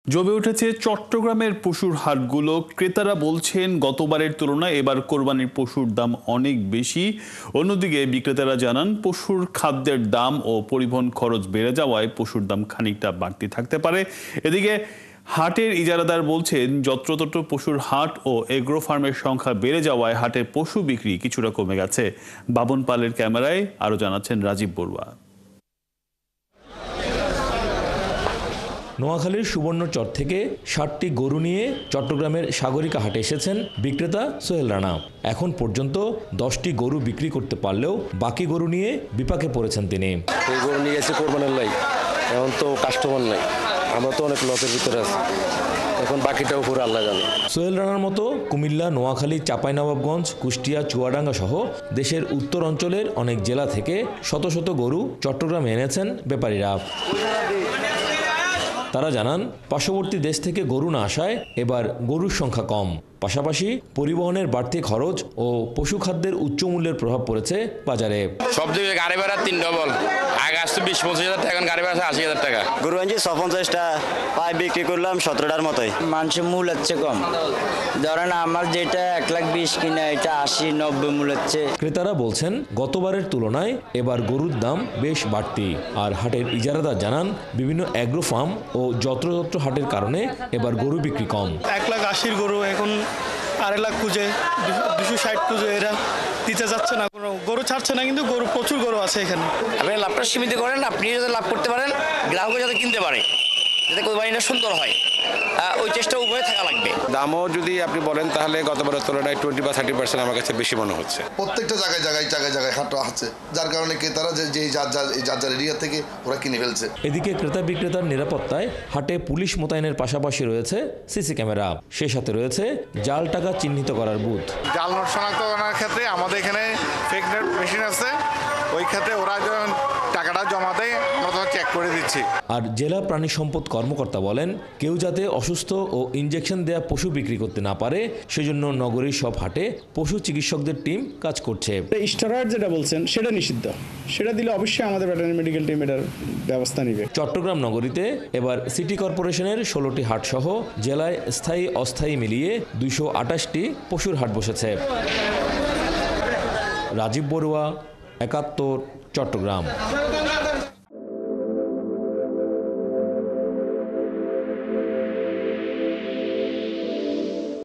জমে উঠেছে চট্টগ্রামের পশুর হাটগুলো। ক্রেতারা বলছেন গতবারের তুলনায় এবার কোরবানির পশুর দাম অনেক বেশি। অন্যদিকে বিক্রেতারা জানান পশুর খাদ্যের দাম ও পরিবহন খরচ বেড়ে যাওয়ায় পশুর দাম খানিকটা বাড়তি থাকতে পারে। এদিকে হাটের ইজারাদার বলছেন যত্রতত্র পশুর হাট ও এগ্রো ফার্মের সংখ্যা বেড়ে যাওয়ায় হাটে পশু বিক্রি কিছুটা কমে গেছে। বাবন পালের ক্যামেরায় আরও জানাচ্ছেন রাজীব বড়ুয়া। নোয়াখালীর সুবর্ণচর থেকে ৬০টি গরু নিয়ে চট্টগ্রামের সাগরিকা হাটে এসেছেন বিক্রেতা সোহেল রানা। এখন পর্যন্ত 10টি গরু বিক্রি করতে পারলেও বাকি গরু নিয়ে বিপাকে পড়েছেন তিনি। এই গরু নিয়ে গেছে কোরবানির লাই, এখন তো কাস্টমার নাই, আমরা তো অনেক লসের ভিতরে আছি, এখন বাকিটা উপরে আল্লাহ জানে। সোহেল রানার মতো কুমিল্লা, নোয়াখালী, চাঁপাইনবাবগঞ্জ, কুষ্টিয়া, চুয়াডাঙ্গা সহ দেশের উত্তর অঞ্চলের অনেক জেলা থেকে শত শত গরু চট্টগ্রামে এনেছেন ব্যাপারীরা। তারা জানান পার্শ্ববর্তী দেশ থেকে গরু না আসায় এবার গরুর সংখ্যা কম, পাশাপাশি পরিবহনের বাড়তি খরচ ও পশু খাদ্যের উচ্চ মূল্যের প্রভাব পড়েছে বাজারে। সব দিকে গাড়ি ভাড়া 3 ডবল, আগে আসতো 20-25 হাজার টাকা, এখন গাড়ি ভাড়া 80,000 টাকা। গরু আনছি 50টা, পাই বিক্রি করলাম 17টার মতোই। মানুষের মূল হচ্ছে কম, ধরেন আমার যেটা 1,20,000 কিনা এটা 80-90 মূল হচ্ছে। ক্রেতারা বলছেন গতবারের তুলনায় এবার গরুর দাম বেশ বাড়তি। আর হাটের ইজারাদার জানান বিভিন্ন অ্যাগ্রো ফার্ম ও যত্রতত্র হাটের কারণে এবার গরু বিক্রি কম। 1,80,000 গরু এখন 2.5 লাখ খুঁজে, 260 খুঁজে, এরা দিতে যাচ্ছে না, কোনো গরু ছাড়ছে না, কিন্তু গরু প্রচুর গরু আছে এখানে। আপনি লাভটা সীমিত করেন, আপনি যাতে লাভ করতে পারেন, গ্রাহকও যাতে কিনতে পারে, যাতে কোরবানিটা সুন্দর হয়, ওই চেষ্টা উভয় থাকা লাগবে। দামও যদি আপনি বলেন তাহলে গতবারের তুলনায় 20 বা 30% আমার কাছে বেশি মনে হচ্ছে। প্রত্যেকটা জায়গায় হাট আছে, যার কারণে ক্রেতারা যে যার এরিয়া থেকে ওরা কিনে ফেলছে। এদিকে ক্রেতা বিক্রেতার নিরাপত্তায় হাটে পুলিশ মোতায়েনের পাশাপাশি রয়েছে সিসি ক্যামেরা, সেই সাথে রয়েছে জাল টাকা চিহ্নিত করার বুথ। জাল নোট শনাক্তকরণের ক্ষেত্রে আমাদের এখানে ফেক নোট মেশিন আছে, ওই ক্ষেত্রে ওরা যখন টাকাটা জমা দেয় আমরা তখন চেক করে দিচ্ছি। আর জেলা প্রাণী সম্পদ কর্মকর্তা বলেন কেউ যাতে অসুস্থ ও ইনজেকশন দেয়া পশু বিক্রি করতে না পারে সেজন্য নগরীর সব হাটে পশু চিকিৎসকদের টিম কাজ করছে। স্টেরয়েড যেটা বলছেন সেটা নিষিদ্ধ, সেটা দিলে অবশ্যই আমাদের ভেটেরিনারি মেডিকেল টিম এটার ব্যবস্থা নেবে। চট্টগ্রাম নগরীতে এবার সিটি কর্পোরেশনের 16টি হাট সহ জেলায় স্থায়ী অস্থায়ী মিলিয়ে 228টি পশুর হাট বসেছে। রাজীব বড়ুয়া, 71, চট্টগ্রাম।